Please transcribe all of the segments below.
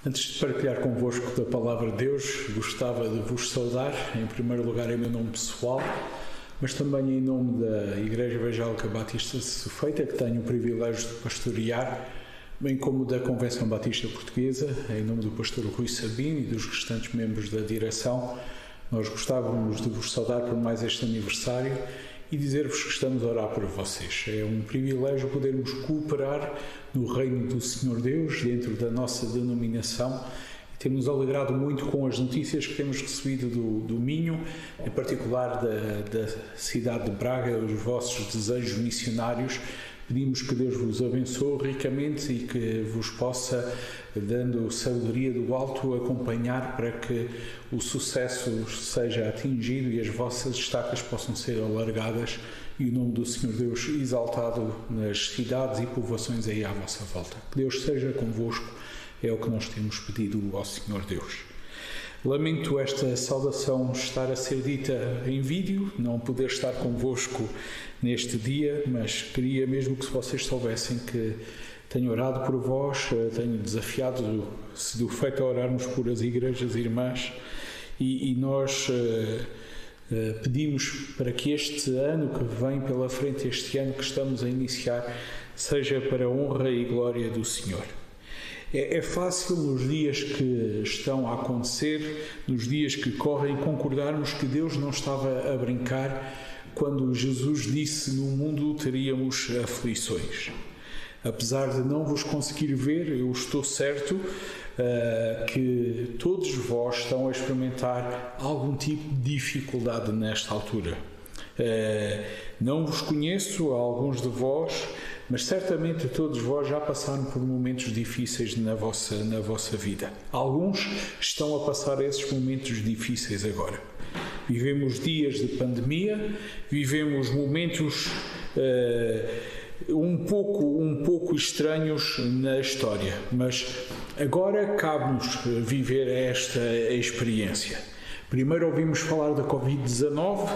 Antes de partilhar convosco da Palavra de Deus, gostava de vos saudar, em primeiro lugar em meu nome pessoal, mas também em nome da Igreja Evangélica Batista de Sofeita, que tenho o privilégio de pastorear, bem como da Convenção Batista Portuguesa, em nome do pastor Rui Sabino e dos restantes membros da direção. Nós gostávamos de vos saudar por mais este aniversário e dizer-vos que estamos a orar por vocês. É um privilégio podermos cooperar no reino do Senhor Deus, dentro da nossa denominação. Temos alegrado muito com as notícias que temos recebido do Minho, em particular da cidade de Braga, os vossos desejos missionários. Pedimos que Deus vos abençoe ricamente e que vos possa, dando sabedoria do alto, acompanhar para que o sucesso seja atingido e as vossas estacas possam ser alargadas e o nome do Senhor Deus exaltado nas cidades e povoações aí à vossa volta. Que Deus seja convosco, é o que nós temos pedido ao Senhor Deus. Lamento esta saudação estar a ser dita em vídeo, não poder estar convosco neste dia, mas queria mesmo que vocês soubessem que tenho orado por vós, tenho desafiado, se do feito a orarmos por as igrejas irmãs e nós pedimos para que este ano que vem pela frente, este ano que estamos a iniciar, seja para a honra e glória do Senhor. É fácil nos dias que estão a acontecer, nos dias que correm, concordarmos que Deus não estava a brincar quando Jesus disse: no mundo teríamos aflições. Apesar de não vos conseguir ver, eu estou certo que todos vós estão a experimentar algum tipo de dificuldade nesta altura. Não vos conheço, alguns de vós, mas certamente todos vós já passaram por momentos difíceis na vossa vida. Alguns estão a passar esses momentos difíceis agora. Vivemos dias de pandemia, vivemos momentos um pouco estranhos na história, mas agora cabe-nos viver esta experiência. Primeiro ouvimos falar da Covid-19,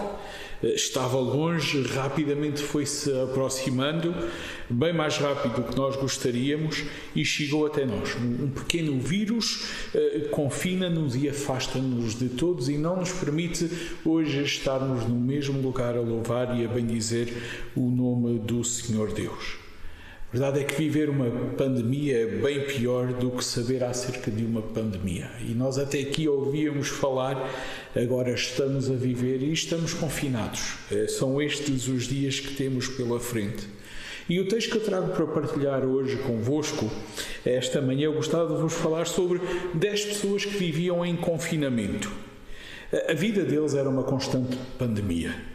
estava longe, rapidamente foi-se aproximando, bem mais rápido do que nós gostaríamos, e chegou até nós. Um pequeno vírus confina-nos e afasta-nos de todos e não nos permite hoje estarmos no mesmo lugar a louvar e a bendizer o nome do Senhor Deus. A verdade é que viver uma pandemia é bem pior do que saber acerca de uma pandemia. E nós até aqui ouvíamos falar, agora estamos a viver e estamos confinados. São estes os dias que temos pela frente. E o texto que eu trago para partilhar hoje convosco, esta manhã, eu gostava de vos falar sobre 10 pessoas que viviam em confinamento. A vida deles era uma constante pandemia.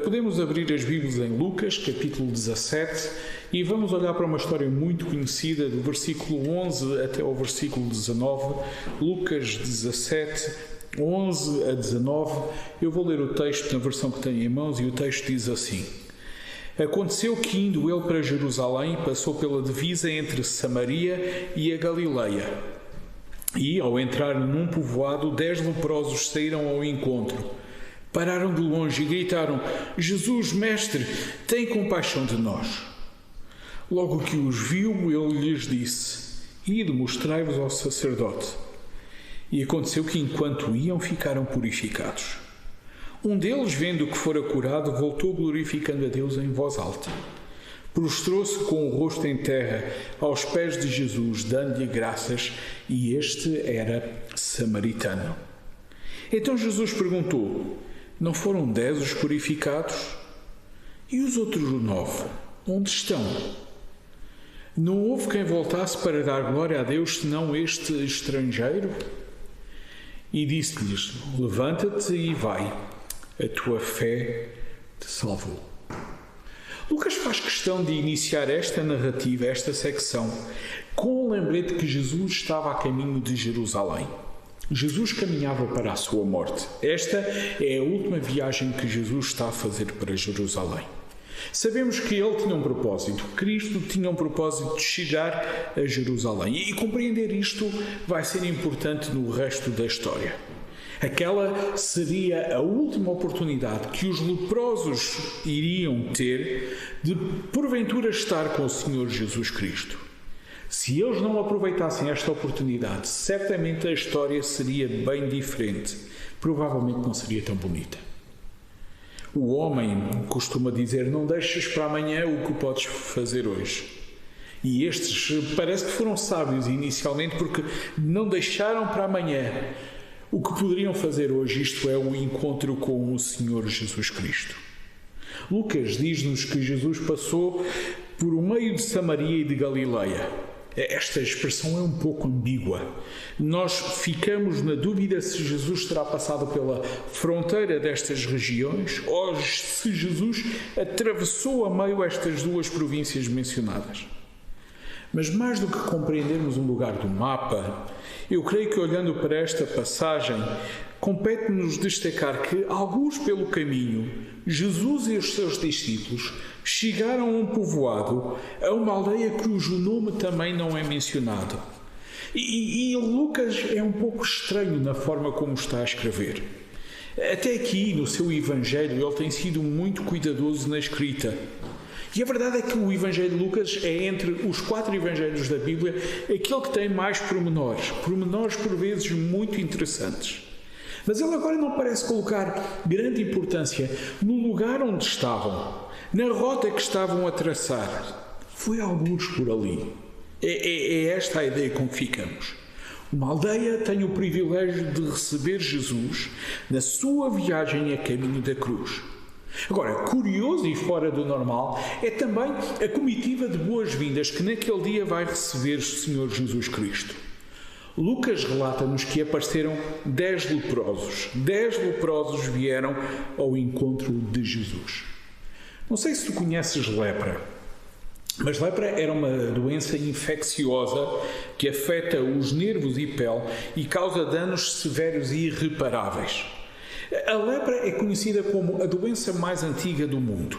Podemos abrir as Bíblias em Lucas, capítulo 17, e vamos olhar para uma história muito conhecida, do versículo 11 até ao versículo 19. Lucas 17, 11 a 19. Eu vou ler o texto na versão que tenho em mãos e o texto diz assim: Aconteceu que, indo ele para Jerusalém, passou pela divisa entre Samaria e a Galileia. E, ao entrar num povoado, 10 leprosos saíram ao encontro. Pararam de longe e gritaram: Jesus, mestre, tem compaixão de nós. Logo que os viu, ele lhes disse: Ide, mostrai-vos ao sacerdote. E aconteceu que, enquanto iam, ficaram purificados. Um deles, vendo que fora curado, voltou glorificando a Deus em voz alta. Prostrou-se com o rosto em terra aos pés de Jesus, dando-lhe graças, e este era samaritano. Então Jesus perguntou: Não foram 10 os purificados? E os outros 9? Onde estão? Não houve quem voltasse para dar glória a Deus, senão este estrangeiro? E disse-lhes: Levanta-te e vai, a tua fé te salvou. Lucas faz questão de iniciar esta narrativa, esta secção, com o lembrete que Jesus estava a caminho de Jerusalém. Jesus caminhava para a sua morte. Esta é a última viagem que Jesus está a fazer para Jerusalém. Sabemos que ele tinha um propósito. Cristo tinha um propósito de chegar a Jerusalém. E compreender isto vai ser importante no resto da história. Aquela seria a última oportunidade que os leprosos iriam ter de, porventura, estar com o Senhor Jesus Cristo. Se eles não aproveitassem esta oportunidade, certamente a história seria bem diferente. Provavelmente não seria tão bonita. O homem costuma dizer: não deixes para amanhã o que podes fazer hoje. E estes parece que foram sábios inicialmente, porque não deixaram para amanhã o que poderiam fazer hoje, isto é, o encontro com o Senhor Jesus Cristo. Lucas diz-nos que Jesus passou por o meio de Samaria e de Galileia. Esta expressão é um pouco ambígua. Nós ficamos na dúvida se Jesus terá passado pela fronteira destas regiões ou se Jesus atravessou a meio estas duas províncias mencionadas. Mas mais do que compreendermos um lugar do mapa, eu creio que, olhando para esta passagem, compete-nos destacar que, alguns pelo caminho, Jesus e os seus discípulos chegaram a um povoado, a uma aldeia cujo nome também não é mencionado. E Lucas é um pouco estranho na forma como está a escrever. Até aqui, no seu Evangelho, ele tem sido muito cuidadoso na escrita. E a verdade é que o Evangelho de Lucas é, entre os 4 Evangelhos da Bíblia, aquele que tem mais pormenores por vezes muito interessantes. Mas ele agora não parece colocar grande importância no lugar onde estavam, na rota que estavam a traçar. Foi alguns por ali. É esta a ideia com que ficamos. Uma aldeia tem o privilégio de receber Jesus na sua viagem a caminho da cruz. Agora, curioso e fora do normal é também a comitiva de boas-vindas que naquele dia vai receber o Senhor Jesus Cristo. Lucas relata-nos que apareceram 10 leprosos. 10 leprosos vieram ao encontro de Jesus. Não sei se tu conheces lepra, mas lepra era uma doença infecciosa que afeta os nervos e pele e causa danos severos e irreparáveis. A lepra é conhecida como a doença mais antiga do mundo.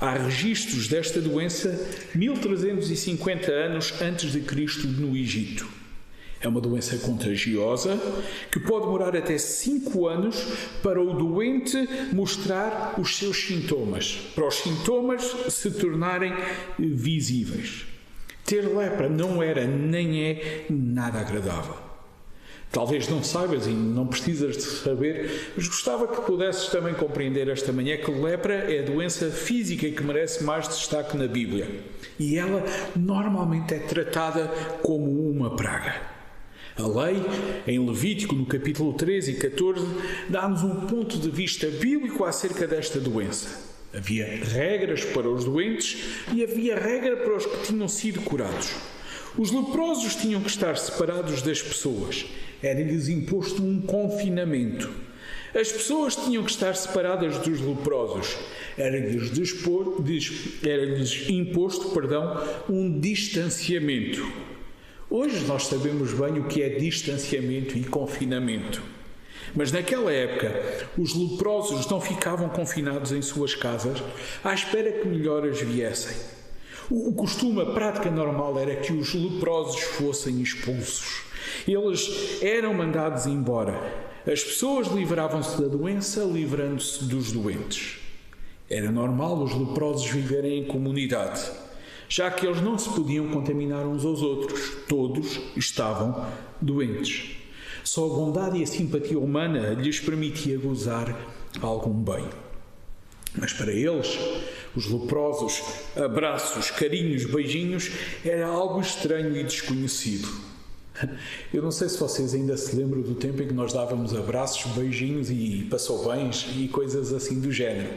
Há registros desta doença 1350 anos antes de Cristo no Egito. É uma doença contagiosa que pode demorar até 5 anos para o doente mostrar os seus sintomas, para os sintomas se tornarem visíveis. Ter lepra não era nem é nada agradável. Talvez não saibas e não precisas de saber, mas gostava que pudesses também compreender esta manhã que lepra é a doença física que merece mais destaque na Bíblia. E ela normalmente é tratada como uma praga. A lei, em Levítico, no capítulo 13 e 14, dá-nos um ponto de vista bíblico acerca desta doença. Havia regras para os doentes e havia regra para os que tinham sido curados. Os leprosos tinham que estar separados das pessoas. Era-lhes imposto um confinamento. As pessoas tinham que estar separadas dos leprosos. Era-lhes imposto um distanciamento. Hoje nós sabemos bem o que é distanciamento e confinamento. Mas naquela época, os leprosos não ficavam confinados em suas casas à espera que melhoras viessem. O costume, a prática normal era que os leprosos fossem expulsos. Eles eram mandados embora. As pessoas livravam-se da doença, livrando-se dos doentes. Era normal os leprosos viverem em comunidade, já que eles não se podiam contaminar uns aos outros. Todos estavam doentes. Só a bondade e a simpatia humana lhes permitia gozar algum bem. Mas para eles, os leprosos, abraços, carinhos, beijinhos, era algo estranho e desconhecido. Eu não sei se vocês ainda se lembram do tempo em que nós dávamos abraços, beijinhos e passou-bens e coisas assim do género.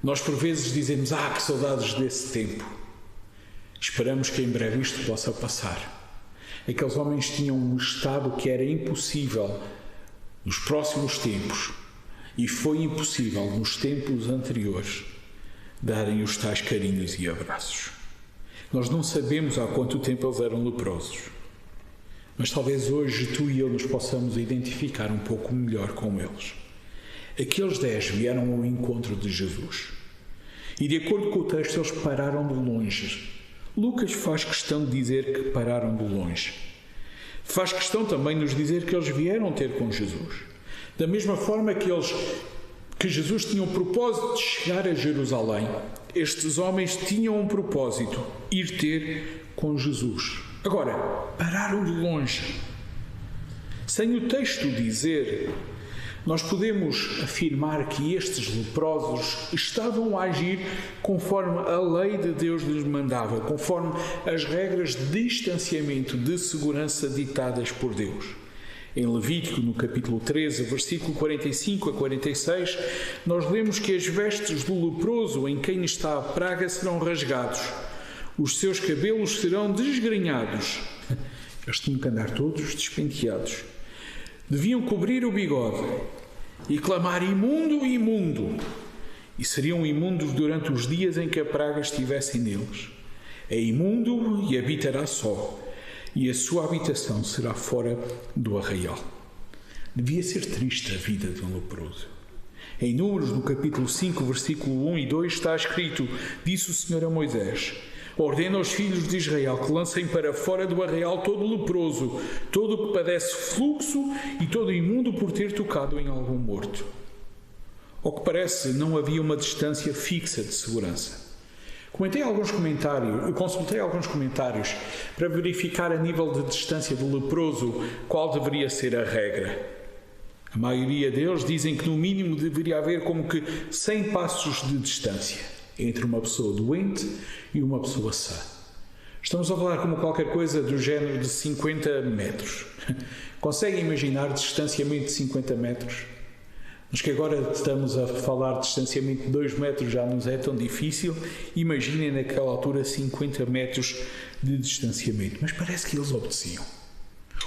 Nós por vezes dizemos, que saudades desse tempo. Esperamos que em breve isto possa passar. Aqueles homens tinham um estado que era impossível nos próximos tempos, e foi impossível nos tempos anteriores darem os tais carinhos e abraços. Nós não sabemos há quanto tempo eles eram leprosos, mas talvez hoje tu e eu nos possamos identificar um pouco melhor com eles. Aqueles 10 vieram ao encontro de Jesus, e de acordo com o texto eles pararam de longe. Lucas faz questão de dizer que pararam de longe. Faz questão também de nos dizer que eles vieram ter com Jesus. Da mesma forma que Jesus tinha o propósito de chegar a Jerusalém, estes homens tinham um propósito, ir ter com Jesus. Agora, pararam de longe. Sem o texto dizer, nós podemos afirmar que estes leprosos estavam a agir conforme a lei de Deus lhes mandava, conforme as regras de distanciamento de segurança ditadas por Deus. Em Levítico, no capítulo 13, versículo 45 a 46, nós lemos que as vestes do leproso em quem está a praga serão rasgados, os seus cabelos serão desgrenhados. Eles tinham que andar todos despenteados. Deviam cobrir o bigode e clamar: imundo, imundo! E seriam imundos durante os dias em que a praga estivesse neles. É imundo e habitará só, e a sua habitação será fora do arraial. Devia ser triste a vida de um leproso. Em Números, no capítulo 5, versículo 1 e 2, está escrito: disse o Senhor a Moisés: ordena aos filhos de Israel que lancem para fora do arraial todo leproso, todo o que padece fluxo e todo imundo por ter tocado em algum morto. Ao que parece, não havia uma distância fixa de segurança. Consultei alguns comentários para verificar a nível de distância do leproso qual deveria ser a regra. A maioria deles dizem que no mínimo deveria haver como que 100 passos de distância entre uma pessoa doente e uma pessoa sã. Estamos a falar como qualquer coisa do género de 50 metros. Conseguem imaginar distanciamento de 50 metros? Mas que agora estamos a falar de distanciamento de 2 metros já não é tão difícil. Imaginem naquela altura 50 metros de distanciamento. Mas parece que eles obedeciam.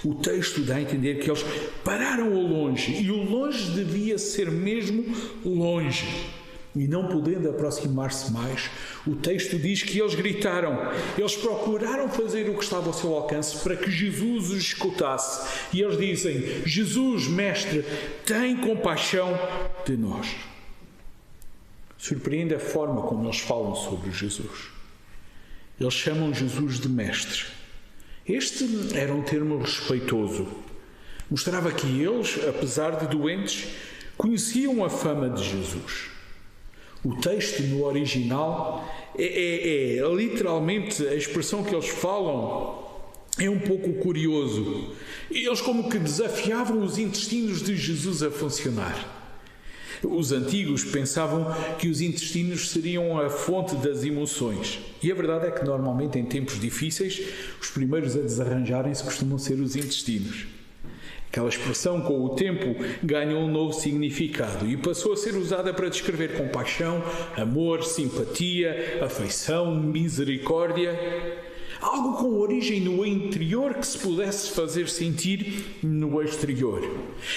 O texto dá a entender que eles pararam ao longe, e o longe devia ser mesmo longe. E não podendo aproximar-se mais, o texto diz que eles gritaram. Eles procuraram fazer o que estava ao seu alcance para que Jesus os escutasse. E eles dizem: Jesus, Mestre, tem compaixão de nós. Surpreende a forma como eles falam sobre Jesus. Eles chamam Jesus de Mestre. Este era um termo respeitoso. Mostrava que eles, apesar de doentes, conheciam a fama de Jesus. O texto no original é literalmente a expressão que eles falam é um pouco curioso. Eles como que desafiavam os intestinos de Jesus a funcionar. Os antigos pensavam que os intestinos seriam a fonte das emoções. E a verdade é que normalmente em tempos difíceis os primeiros a desarranjarem-se costumam ser os intestinos. Aquela expressão, com o tempo, ganhou um novo significado e passou a ser usada para descrever compaixão, amor, simpatia, afeição, misericórdia. Algo com origem no interior que se pudesse fazer sentir no exterior.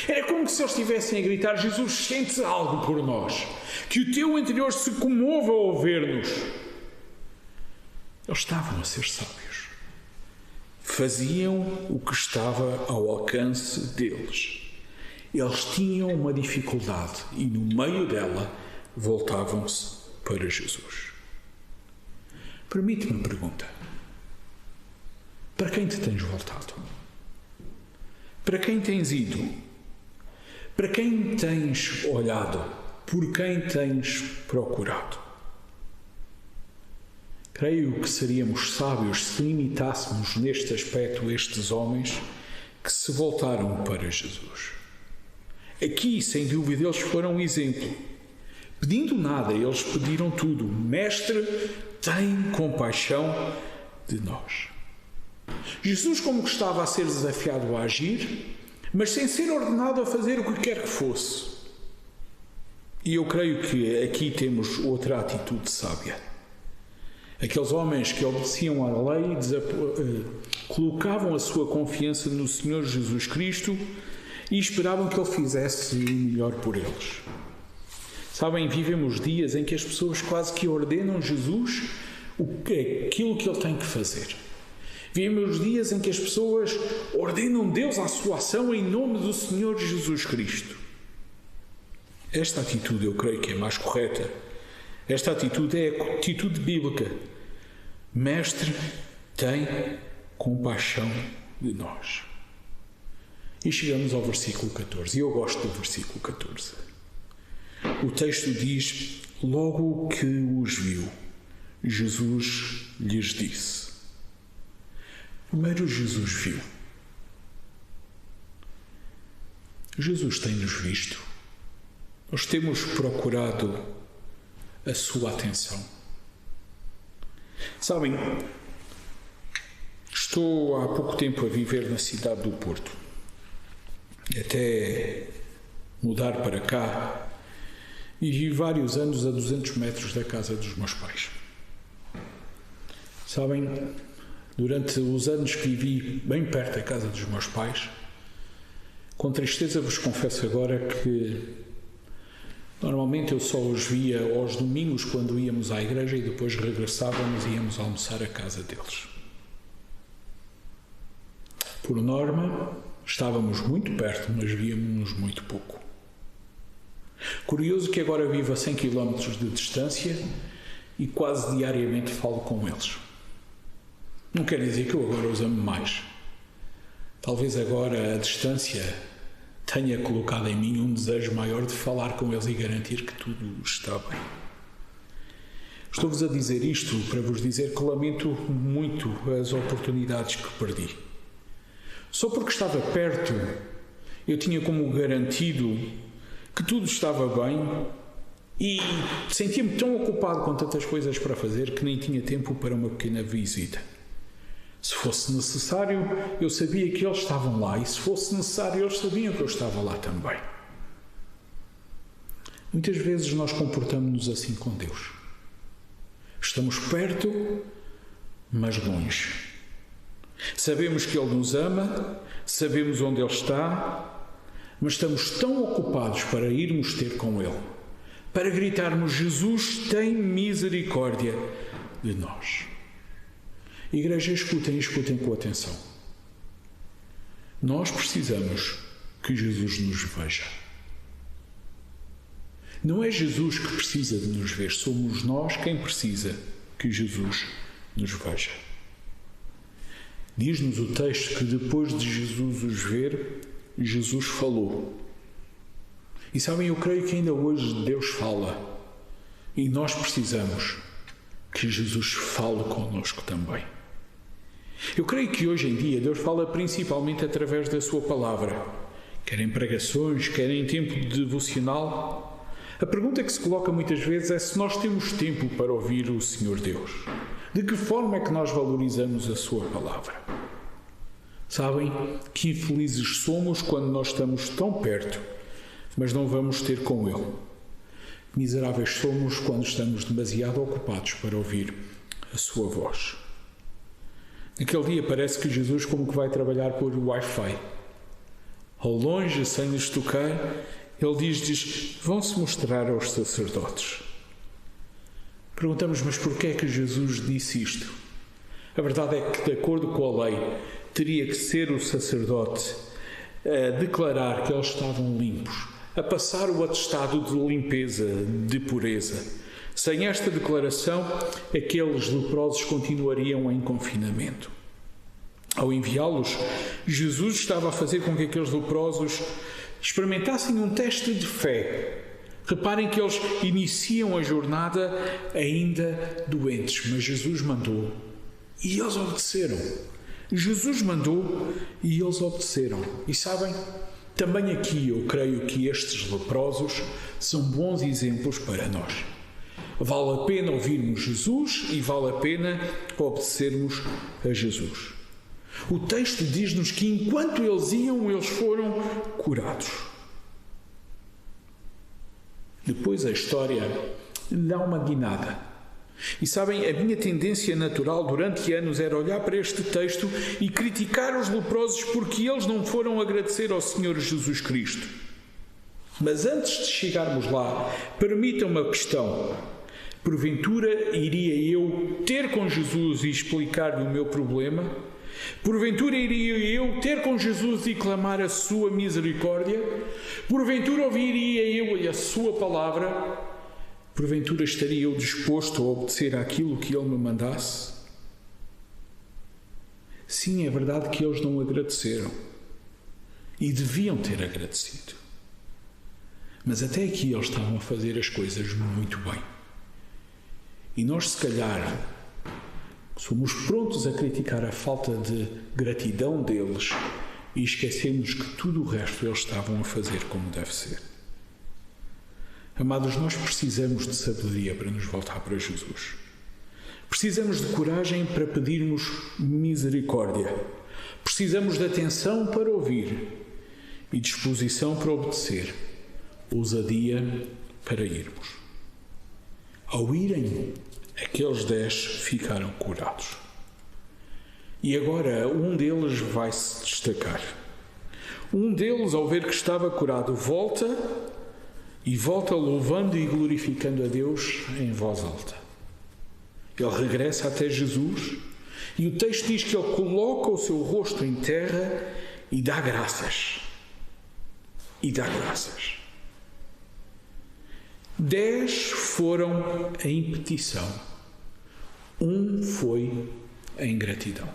Era como se eles estivessem a gritar: Jesus, sente algo por nós. Que o teu interior se comova ao ver-nos. Eles estavam a ser sábios. Faziam o que estava ao alcance deles. Eles tinham uma dificuldade e, no meio dela, voltavam-se para Jesus. Permite-me uma pergunta. Para quem te tens voltado? Para quem tens ido? Para quem tens olhado? Por quem tens procurado? Creio que seríamos sábios se limitássemos neste aspecto estes homens que se voltaram para Jesus. Aqui, sem dúvida, eles foram um exemplo. Pedindo nada, eles pediram tudo. Mestre, tem compaixão de nós. Jesus como que estava a ser desafiado a agir, mas sem ser ordenado a fazer o que quer que fosse. E eu creio que aqui temos outra atitude sábia. Aqueles homens que obedeciam à lei colocavam a sua confiança no Senhor Jesus Cristo e esperavam que Ele fizesse o melhor por eles. Sabem, vivemos dias em que as pessoas quase que ordenam Jesus aquilo que Ele tem que fazer. Vivemos dias em que as pessoas ordenam Deus à sua ação em nome do Senhor Jesus Cristo. Esta atitude eu creio que é mais correta. Esta atitude é a atitude bíblica. Mestre, tem compaixão de nós. E chegamos ao versículo 14. E eu gosto do versículo 14. O texto diz: logo que os viu, Jesus lhes disse. Primeiro Jesus viu. Jesus tem-nos visto. Nós temos procurado a sua atenção. Sabem, estou há pouco tempo a viver na cidade do Porto. Até mudar para cá e vivi vários anos a 200 metros da casa dos meus pais. Sabem, durante os anos que vivi bem perto da casa dos meus pais, com tristeza vos confesso agora que normalmente eu só os via aos domingos quando íamos à igreja e depois regressávamos e íamos almoçar à casa deles. Por norma, estávamos muito perto, mas víamos-nos muito pouco. Curioso que agora vivo a 100 km de distância e quase diariamente falo com eles. Não quer dizer que eu agora os amo mais. Talvez agora a distância tenha colocado em mim um desejo maior de falar com eles e garantir que tudo está bem. Estou-vos a dizer isto para vos dizer que lamento muito as oportunidades que perdi. Só porque estava perto, eu tinha como garantido que tudo estava bem e sentia-me tão ocupado com tantas coisas para fazer que nem tinha tempo para uma pequena visita. Se fosse necessário, eu sabia que eles estavam lá e se fosse necessário, eles sabiam que eu estava lá também. Muitas vezes nós comportamos-nos assim com Deus. Estamos perto, mas longe. Sabemos que Ele nos ama, sabemos onde Ele está, mas estamos tão ocupados para irmos ter com Ele, para gritarmos: Jesus, tem misericórdia de nós. Igreja, escutem com atenção. Nós precisamos que Jesus nos veja. Não é Jesus que precisa de nos ver, somos nós quem precisa que Jesus nos veja. Diz-nos o texto que depois de Jesus os ver, Jesus falou. E sabem, eu creio que ainda hoje Deus fala. E nós precisamos que Jesus fale connosco também. Eu creio que hoje em dia Deus fala principalmente através da sua palavra. Quer em pregações, quer em tempo devocional. A pergunta que se coloca muitas vezes é se nós temos tempo para ouvir o Senhor Deus. De que forma é que nós valorizamos a sua palavra? Sabem que infelizes somos quando nós estamos tão perto, mas não vamos ter com Ele. Miseráveis somos quando estamos demasiado ocupados para ouvir a sua voz. Naquele dia parece que Jesus como que vai trabalhar por Wi-Fi. Ao longe, sem nos tocar, Ele diz, vão-se mostrar aos sacerdotes. Perguntamos, mas porquê é que Jesus disse isto? A verdade é que, de acordo com a lei, teria que ser o sacerdote a declarar que eles estavam limpos, a passar o atestado de limpeza, de pureza. Sem esta declaração, aqueles leprosos continuariam em confinamento. Ao enviá-los, Jesus estava a fazer com que aqueles leprosos experimentassem um teste de fé. Reparem que eles iniciam a jornada ainda doentes, mas Jesus mandou e eles obedeceram. Jesus mandou e eles obedeceram. E sabem, também aqui eu creio que estes leprosos são bons exemplos para nós. Vale a pena ouvirmos Jesus e vale a pena obedecermos a Jesus. O texto diz-nos que enquanto eles iam, eles foram curados. Depois a história dá uma guinada. E sabem, a minha tendência natural durante anos era olhar para este texto e criticar os leprosos porque eles não foram agradecer ao Senhor Jesus Cristo. Mas antes de chegarmos lá, permitam-me a questão. Porventura iria eu ter com Jesus e explicar-lhe o meu problema? Porventura iria eu ter com Jesus e clamar a sua misericórdia? Porventura ouviria eu a sua palavra? Porventura estaria eu disposto a obedecer àquilo que ele me mandasse? Sim, é verdade que eles não agradeceram. E deviam ter agradecido. Mas até aqui eles estavam a fazer as coisas muito bem. E nós, se calhar, Somos prontos a criticar a falta de gratidão deles e esquecemos que tudo o resto eles estavam a fazer como deve ser. Amados, nós precisamos de sabedoria para nos voltar para Jesus. Precisamos de coragem para pedirmos misericórdia. Precisamos de atenção para ouvir e disposição para obedecer. Ousadia para irmos. Ao irem, aqueles 10 ficaram curados. E agora um deles vai se destacar. Um deles, ao ver que estava curado, volta louvando e glorificando a Deus em voz alta. Ele regressa até Jesus e o texto diz que ele coloca o seu rosto em terra e dá graças. 10 foram em petição. 1 foi em gratidão.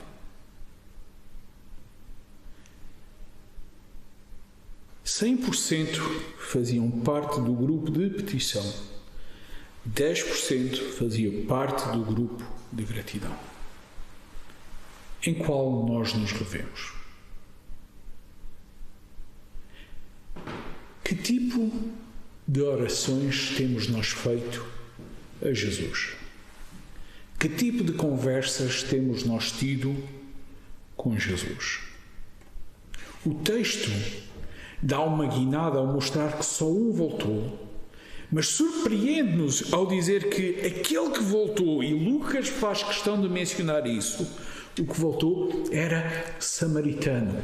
%100% faziam parte do grupo de petição. 10% fazia parte do grupo de gratidão. Em qual nós nos revemos? Que tipo de orações temos nós feito a Jesus? Que tipo de conversas temos nós tido com Jesus? O texto dá uma guinada ao mostrar que só um voltou, mas surpreende-nos ao dizer que aquele que voltou, e Lucas faz questão de mencionar isso, o que voltou era samaritano.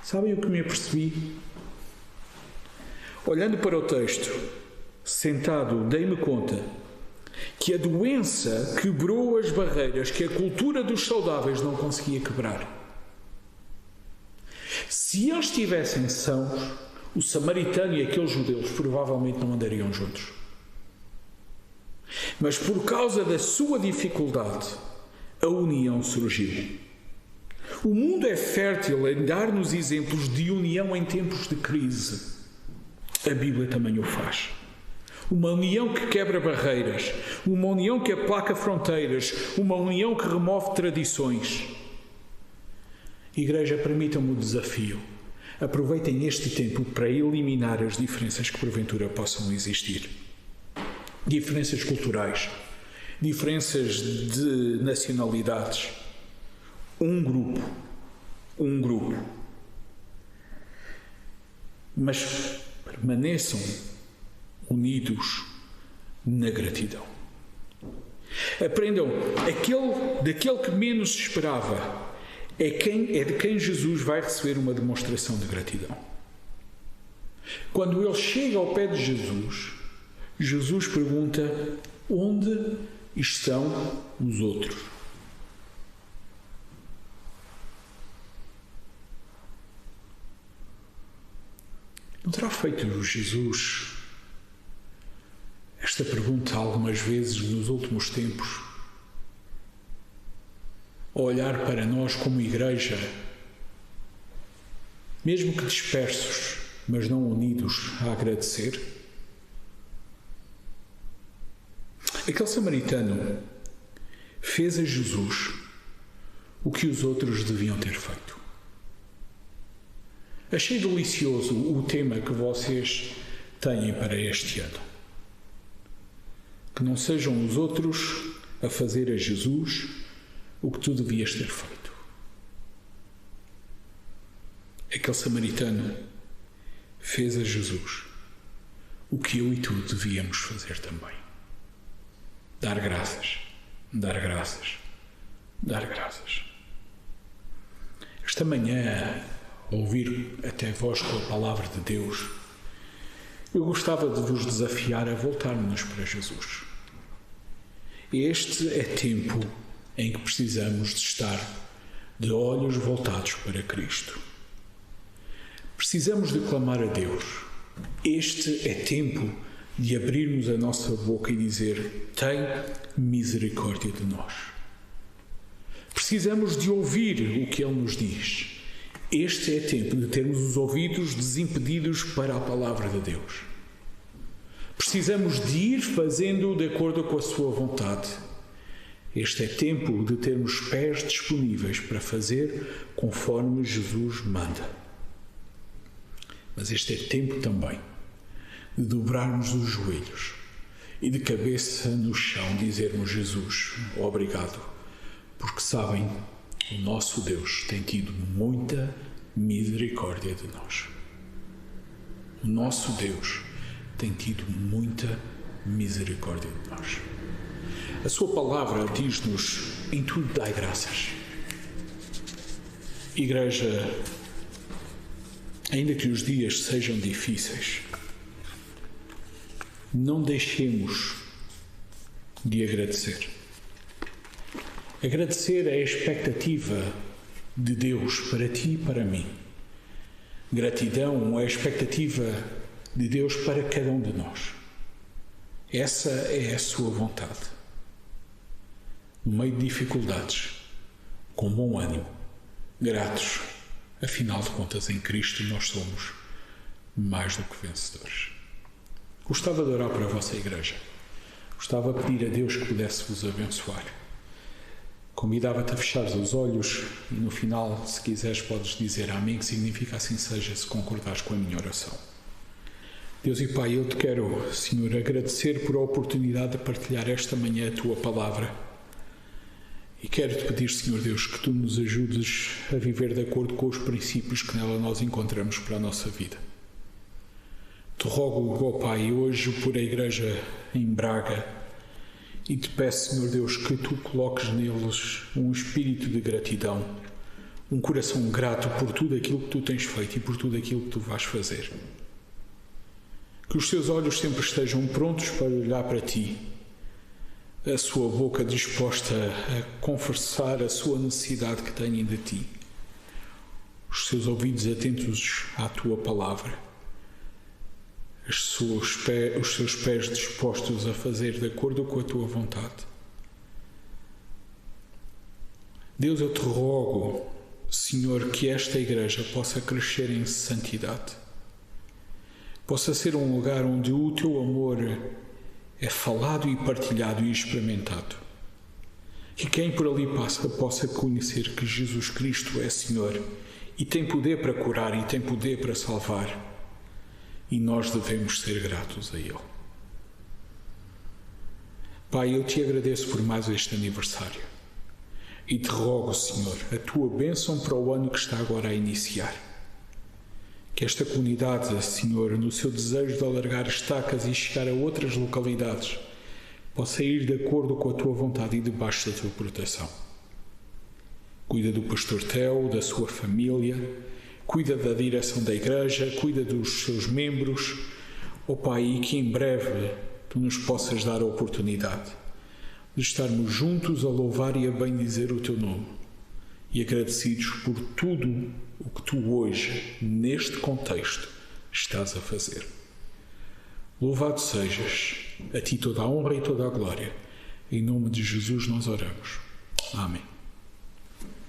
Sabem o que me apercebi? Olhando para o texto, sentado, dei-me conta que a doença quebrou as barreiras que a cultura dos saudáveis não conseguia quebrar. Se eles estivessem sãos, o samaritano e aqueles judeus provavelmente não andariam juntos. Mas por causa da sua dificuldade, a união surgiu. O mundo é fértil em dar-nos exemplos de união em tempos de crise. A Bíblia também o faz. Uma união que quebra barreiras, uma união que aplaca fronteiras, uma união que remove tradições. Igreja, permitam-me o desafio. Aproveitem este tempo para eliminar as diferenças que porventura possam existir. Diferenças culturais, diferenças de nacionalidades. Um grupo. Mas permaneçam unidos na gratidão. Aprendam, daquele que menos esperava, é de quem Jesus vai receber uma demonstração de gratidão. Quando ele chega ao pé de Jesus, Jesus pergunta: onde estão os outros? Não terá feito Jesus esta pergunta algumas vezes nos últimos tempos? A olhar para nós como igreja, mesmo que dispersos, mas não unidos, a agradecer? Aquele samaritano fez a Jesus o que os outros deviam ter feito. Achei delicioso o tema que vocês têm para este ano. Que não sejam os outros a fazer a Jesus o que tu devias ter feito. Aquele samaritano fez a Jesus o que eu e tu devíamos fazer também. Dar graças. Esta manhã, ao ouvir até vós com a palavra de Deus, eu gostava de vos desafiar a voltarmos para Jesus. Este é tempo em que precisamos de estar de olhos voltados para Cristo. Precisamos de clamar a Deus. Este é tempo de abrirmos a nossa boca e dizer: tem misericórdia de nós. Precisamos de ouvir o que Ele nos diz. Este é tempo de termos os ouvidos desimpedidos para a palavra de Deus. Precisamos de ir fazendo de acordo com a sua vontade. Este é tempo de termos pés disponíveis para fazer conforme Jesus manda. Mas este é tempo também de dobrarmos os joelhos e de cabeça no chão dizermos: Jesus, obrigado, porque sabem, o nosso Deus tem tido muita misericórdia de nós. O nosso Deus tem tido muita misericórdia de nós. A sua palavra diz-nos: em tudo dai graças. Igreja, ainda que os dias sejam difíceis, não deixemos de agradecer. Agradecer é a expectativa de Deus para ti e para mim. Gratidão é a expectativa de Deus para cada um de nós. Essa é a sua vontade. No meio de dificuldades, com bom ânimo, gratos, afinal de contas, em Cristo nós somos mais do que vencedores. Gostava de orar para a vossa igreja. Gostava de pedir a Deus que pudesse vos abençoar. Convidava-te a fechares os olhos e no final, se quiseres, podes dizer amém, que significa assim seja, se concordares com a minha oração. Deus e Pai, eu te quero, Senhor, agradecer por a oportunidade de partilhar esta manhã a Tua palavra. E quero-te pedir, Senhor Deus, que Tu nos ajudes a viver de acordo com os princípios que nela nós encontramos para a nossa vida. Te rogo, ó Pai, hoje por a Igreja em Braga, e te peço, Senhor Deus, que Tu coloques neles um espírito de gratidão, um coração grato por tudo aquilo que Tu tens feito e por tudo aquilo que Tu vais fazer. Que os seus olhos sempre estejam prontos para olhar para Ti, a sua boca disposta a confessar a sua necessidade que têm de Ti, os seus ouvidos atentos à Tua palavra, os seus pés dispostos a fazer de acordo com a Tua vontade. Deus, eu te rogo, Senhor, que esta Igreja possa crescer em santidade, possa ser um lugar onde o Teu amor é falado e partilhado e experimentado. Que quem por ali passa possa conhecer que Jesus Cristo é Senhor e tem poder para curar e tem poder para salvar. E nós devemos ser gratos a Ele. Pai, eu te agradeço por mais este aniversário. E te rogo, Senhor, a Tua bênção para o ano que está agora a iniciar. Que esta comunidade, Senhor, no seu desejo de alargar estacas e chegar a outras localidades, possa ir de acordo com a Tua vontade e debaixo da Tua proteção. Cuida do pastor Theo, da sua família, cuida da direção da Igreja, cuida dos seus membros, ó Pai, e que em breve Tu nos possas dar a oportunidade de estarmos juntos a louvar e a bendizer o Teu nome e agradecidos por tudo o que Tu hoje, neste contexto, estás a fazer. Louvado sejas, a Ti toda a honra e toda a glória. Em nome de Jesus nós oramos. Amém.